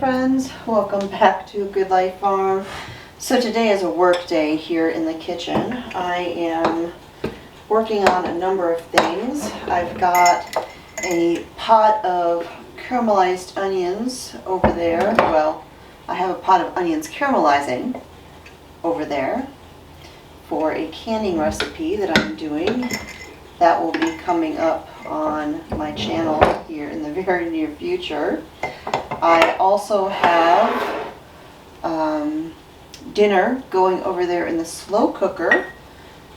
friends, welcome back to Good Life Farm. So today is a work day here in the kitchen. I am working on a number of things. I've got a pot of caramelized onions over there. Well, I have a pot of onions caramelizing over there for a canning recipe that I'm doing. That will be coming up on my channel here in the very near future. I also have dinner going over there in the slow cooker,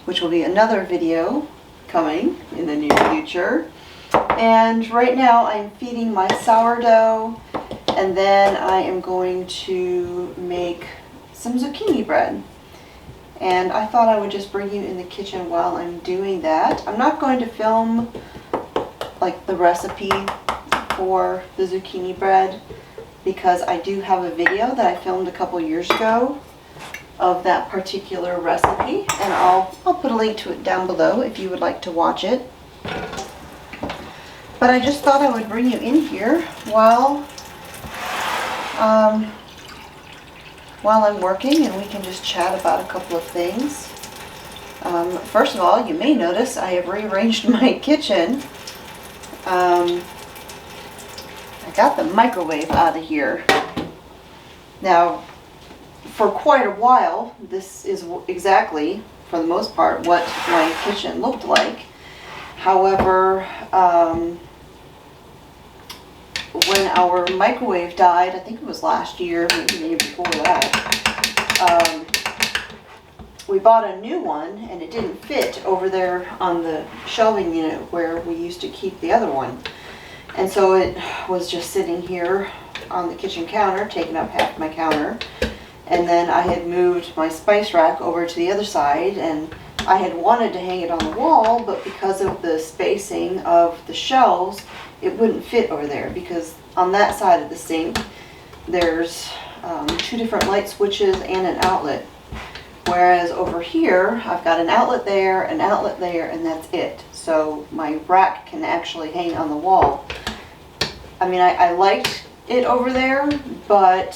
which will be another video coming in the near future. And right now I'm feeding my sourdough, and then I am going to make some zucchini bread. And I thought I would just bring you in the kitchen while I'm doing that. I'm not going to film like the recipe for the zucchini bread because I do have a video that I filmed a couple years ago of that particular recipe, and I'll put a link to it down below if you would like to watch it. But I just thought I would bring you in here while I'm working, and we can just chat about a couple of things. First of all, you may notice I have rearranged my kitchen. I got the microwave out of here. Now, for quite a while, this is exactly, for the most part, what my kitchen looked like. However, when our microwave died, I think it was last year, maybe the year before that, we bought a new one, and it didn't fit over there on the shelving unit where we used to keep the other one. And so it was just sitting here on the kitchen counter, taking up half my counter. And then I had moved my spice rack over to the other side, and I had wanted to hang it on the wall, but because of the spacing of the shelves, it wouldn't fit over there, because on that side of the sink there's two different light switches and an outlet, whereas over here I've got an outlet there, and that's it. So my rack can actually hang on the wall. I mean, I liked it over there, but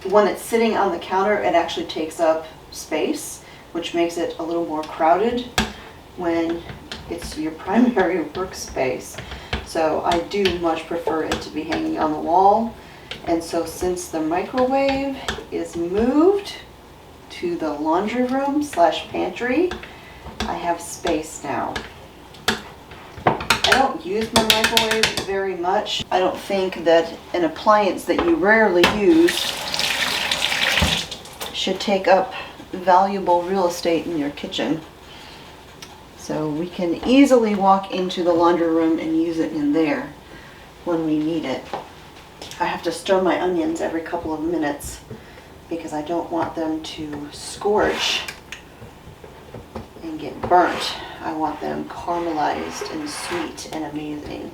when it's sitting on the counter, it actually takes up space, which makes it a little more crowded when it's your primary workspace. So I do much prefer it to be hanging on the wall. And so since the microwave is moved to the laundry room / pantry, I have space now. I don't use my microwave very much. I don't think that an appliance that you rarely use should take up valuable real estate in your kitchen. So we can easily walk into the laundry room and use it in there when we need it. I have to stir my onions every couple of minutes because I don't want them to scorch and get burnt. I want them caramelized and sweet and amazing.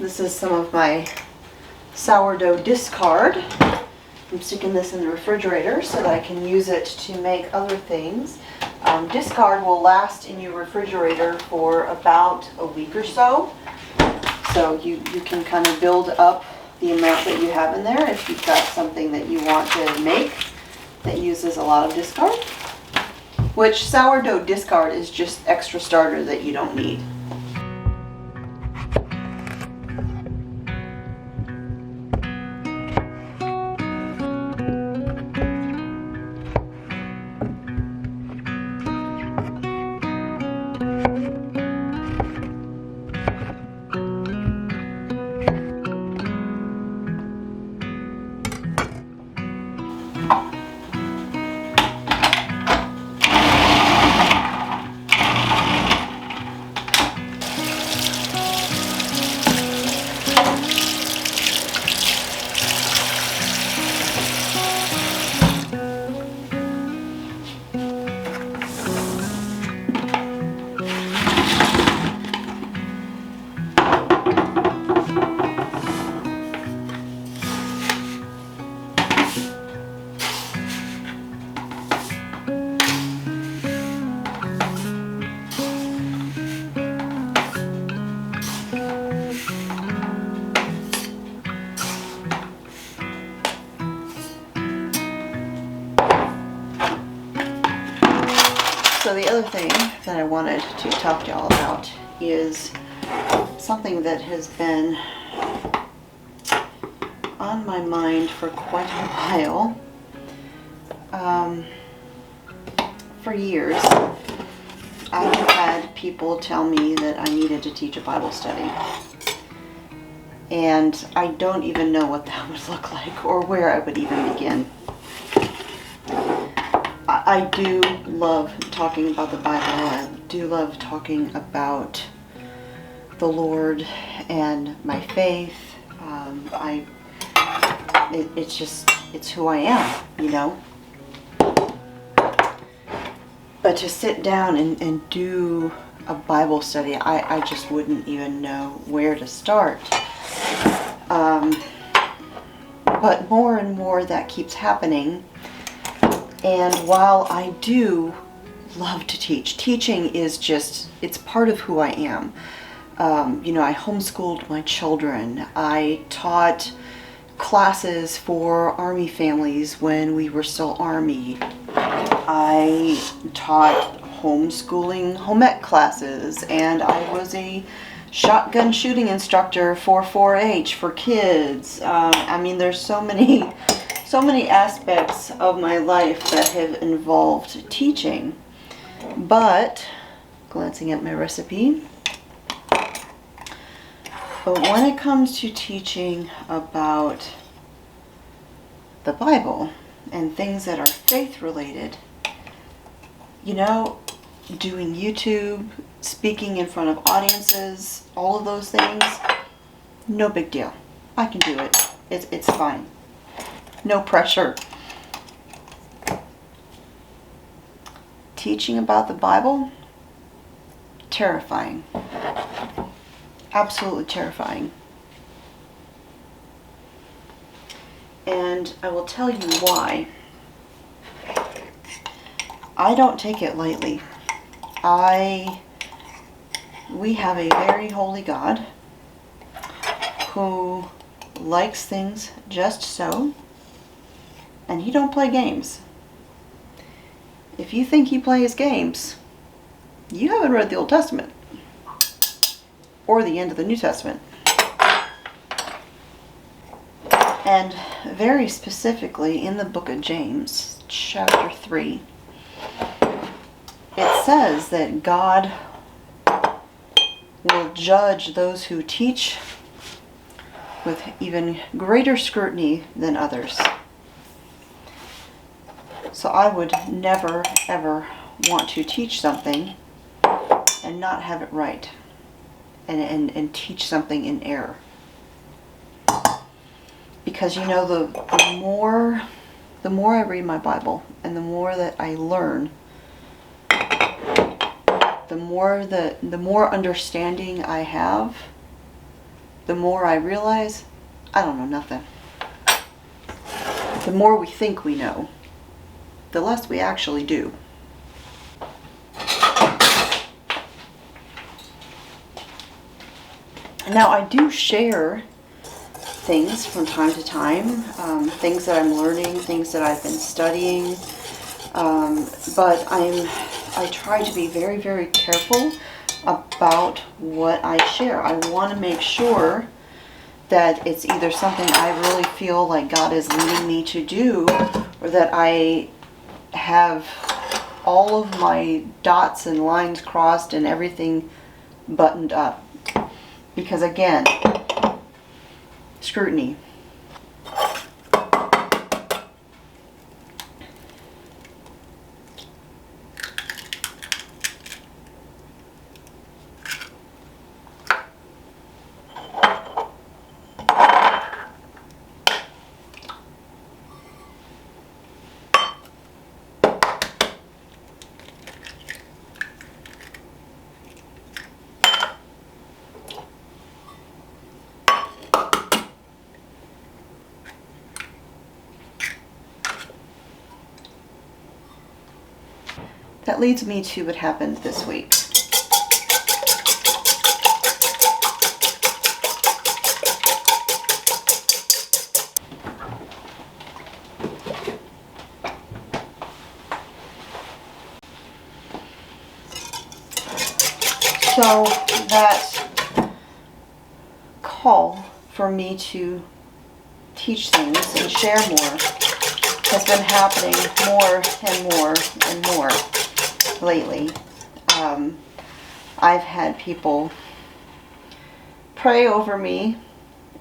This is some of my sourdough discard. I'm sticking this in the refrigerator so that I can use it to make other things. Discard will last in your refrigerator for about a week or so. So you can kind of build up the amount that you have in there if you've got something that you want to make that uses a lot of discard. Which sourdough discard is just extra starter that you don't need. So the other thing that I wanted to talk to y'all about is something that has been on my mind for quite a while. For years, I have had people tell me that I needed to teach a Bible study. And I don't even know what that would look like or where I would even begin. I do love talking about the Bible. I do love talking about the Lord and my faith. It's who I am, you know. But to sit down and do a Bible study, I just wouldn't even know where to start. But more and more that keeps happening. And while I do love to teach, teaching is just, it's part of who I am. You know, I homeschooled my children. I taught classes for Army families when we were still Army. I taught homeschooling home ec classes, and I was a shotgun shooting instructor for 4-H for kids. I mean, there's so many aspects of my life that have involved teaching. But, glancing at my recipe, but when it comes to teaching about the Bible and things that are faith related, you know, doing YouTube, speaking in front of audiences, all of those things, no big deal. I can do it. It's fine. No pressure. Teaching about the Bible, terrifying. Absolutely terrifying. And I will tell you why. I don't take it lightly. We have a very holy God who likes things just so, and he don't play games. If you think he plays games, you haven't read the Old Testament or the end of the New Testament. And very specifically in the book of James, chapter 3, it says that God will judge those who teach with even greater scrutiny than others. So I would never, ever want to teach something and not have it right, and teach something in error. Because, you know, the more I read my Bible and the more that I learn, the more understanding I have, the more I realize I don't know nothing. The more we think we know, the less we actually do. Now, I do share things from time to time, things that I'm learning, things that I've been studying, but I try to be very, very careful about what I share. I want to make sure that it's either something I really feel like God is leading me to do, or that I have all of my dots and lines crossed and everything buttoned up. Because again, scrutiny. That leads me to what happened this week. So that call for me to teach things and share more has been happening more and more and more lately. I've had people pray over me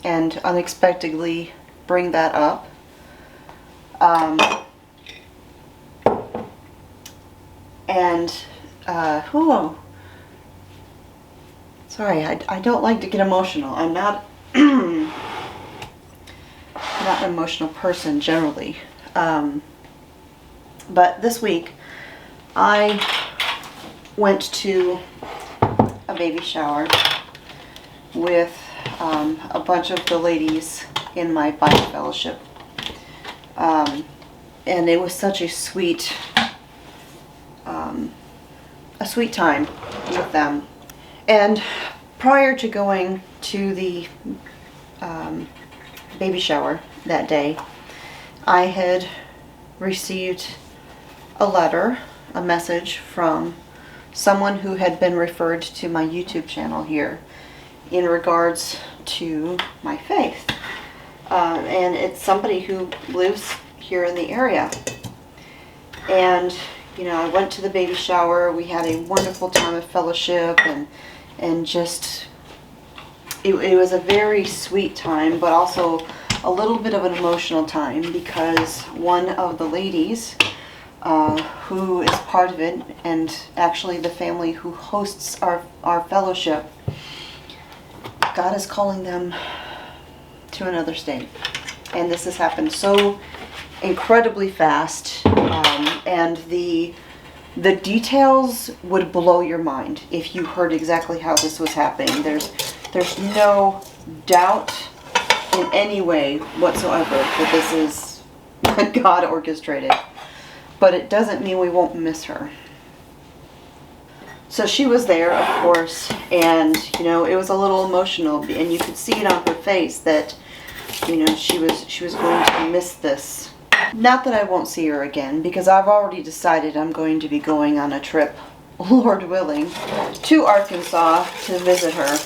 and unexpectedly bring that up. Sorry, I don't like to get emotional. I'm not not an emotional person generally. But this week I went to a baby shower with a bunch of the ladies in my Bible fellowship. And it was such a sweet time with them. And prior to going to the baby shower that day, I had received a letter, a message from someone who had been referred to my YouTube channel here in regards to my faith. And it's somebody who lives here in the area. And, you know, I went to the baby shower. We had a wonderful time of fellowship and just, it was a very sweet time, but also a little bit of an emotional time because one of the ladies who is part of it, and actually the family who hosts our fellowship, God is calling them to another state. And this has happened so incredibly fast, and the details would blow your mind if you heard exactly how this was happening. There's no doubt in any way whatsoever that this is God orchestrated. But it doesn't mean we won't miss her. So she was there, of course, and, you know, it was a little emotional, and you could see it on her face that, you know, she was going to miss this. Not that I won't see her again, because I've already decided I'm going to be going on a trip, Lord willing, to Arkansas to visit her,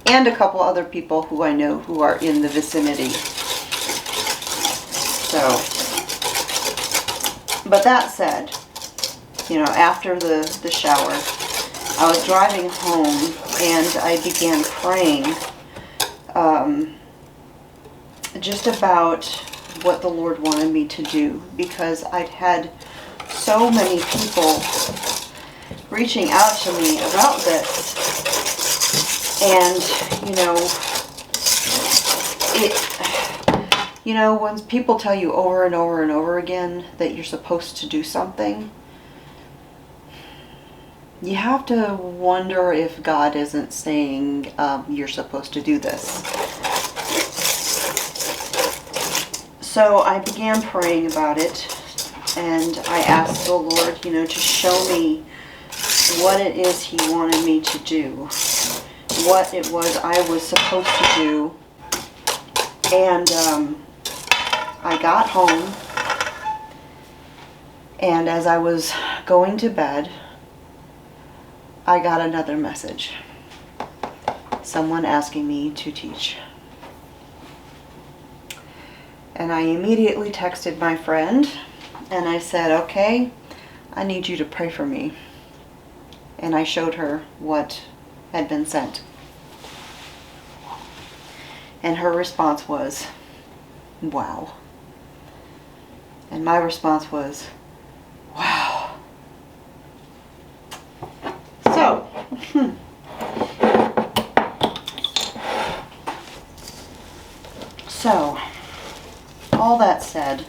and a couple other people who I know who are in the vicinity. So, but that said, you know, after the shower, I was driving home and I began praying just about what the Lord wanted me to do, because I'd had so many people reaching out to me about this. And, when people tell you over and over and over again that you're supposed to do something, you have to wonder if God isn't saying you're supposed to do this. So I began praying about it, and I asked the Lord, to show me what it is He wanted me to do, what it was I was supposed to do. And I got home, and as I was going to bed, I got another message. Someone asking me to teach. And I immediately texted my friend, and I said, okay, I need you to pray for me. And I showed her what had been sent. And her response was, wow. And my response was, wow. So, all that said,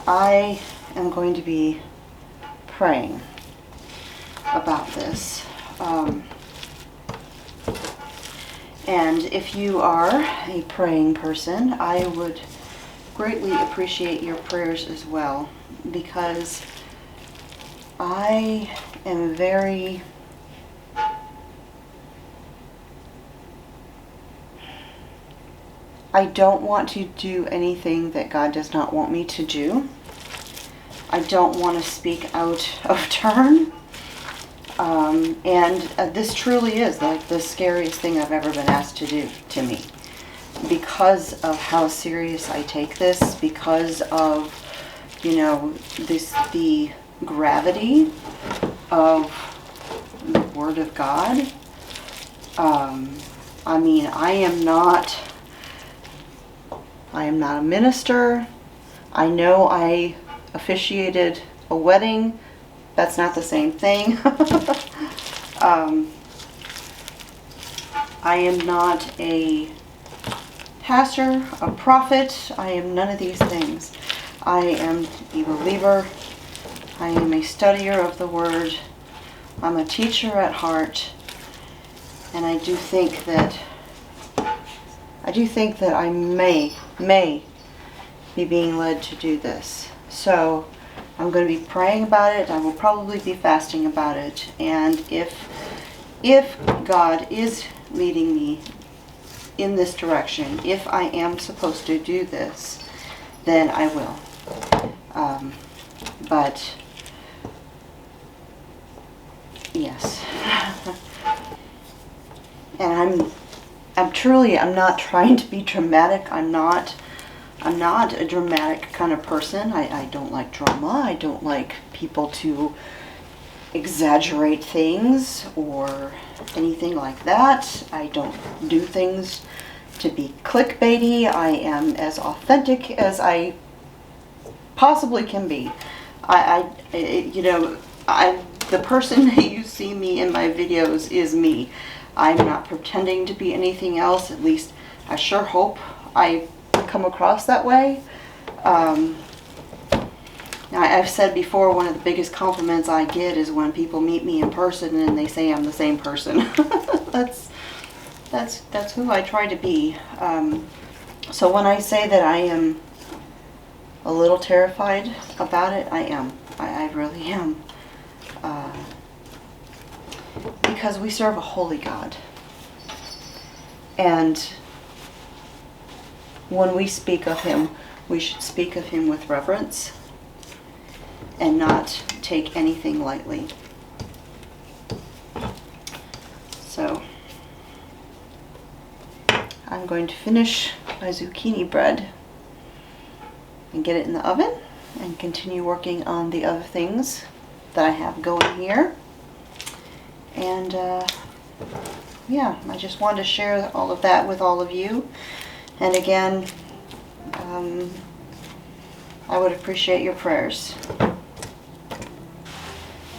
I am going to be praying about this. And if you are a praying person, I would greatly appreciate your prayers as well, because I am very I don't want to do anything that God does not want me to do. I don't want to speak out of turn. And this truly is like the scariest thing I've ever been asked to do to me, because of how serious I take this, because of, you know, the gravity of the Word of God. I mean, I am not a minister. I know I officiated a wedding. That's not the same thing. I am not a pastor, a prophet. I am none of these things. I am a believer. I am a studier of the Word. I'm a teacher at heart. And I do think that I may be being led to do this. So I'm going to be praying about it. I will probably be fasting about it. And if God is leading me in this direction, if I am supposed to do this, then I will. But yes. And I'm not trying to be dramatic. I'm not a dramatic kind of person. I don't like drama. I don't like people to exaggerate things or anything like that. I don't do things to be clickbaity. I am as authentic as I possibly can be. The person that you see me in my videos is me. I'm not pretending to be anything else. At least I sure hope I come across that way. Now, I've said before, one of the biggest compliments I get is when people meet me in person and they say I'm the same person. That's who I try to be. So when I say that I am a little terrified about it, I am. I really am. Because we serve a holy God. And when we speak of Him, we should speak of Him with reverence and not take anything lightly. So, I'm going to finish my zucchini bread and get it in the oven and continue working on the other things that I have going here. And yeah, I just wanted to share all of that with all of you. And again, I would appreciate your prayers,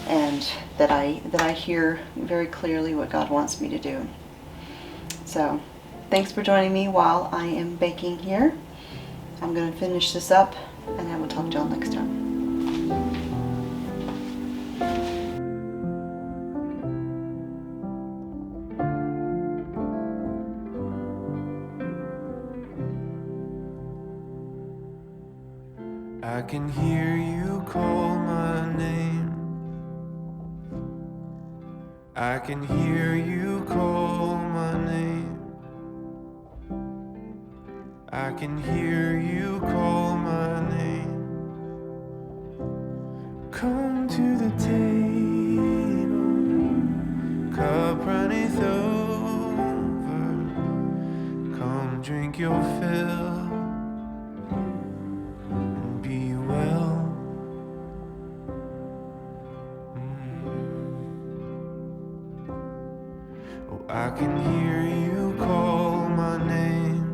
and that I hear very clearly what God wants me to do. So, thanks for joining me while I am baking here. I'm going to finish this up, and I will talk to y'all next time. I can hear you call my name. I can hear you call my name. I can hear you call my name. Come to the table, cup runneth over. Come drink your fill. Be well. Oh, I can hear you call my name.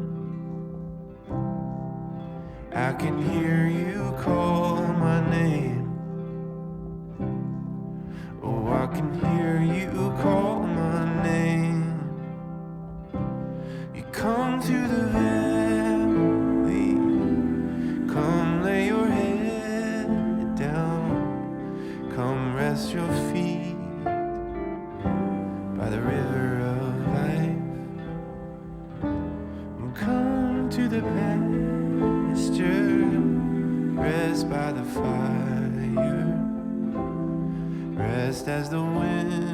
I can hear you call my name. Oh, I can hear you call my name. You come to the valley. Come lay your head down. Come rest your feet by the river of life. Come to the pasture. Rest by the fire. Rest as the wind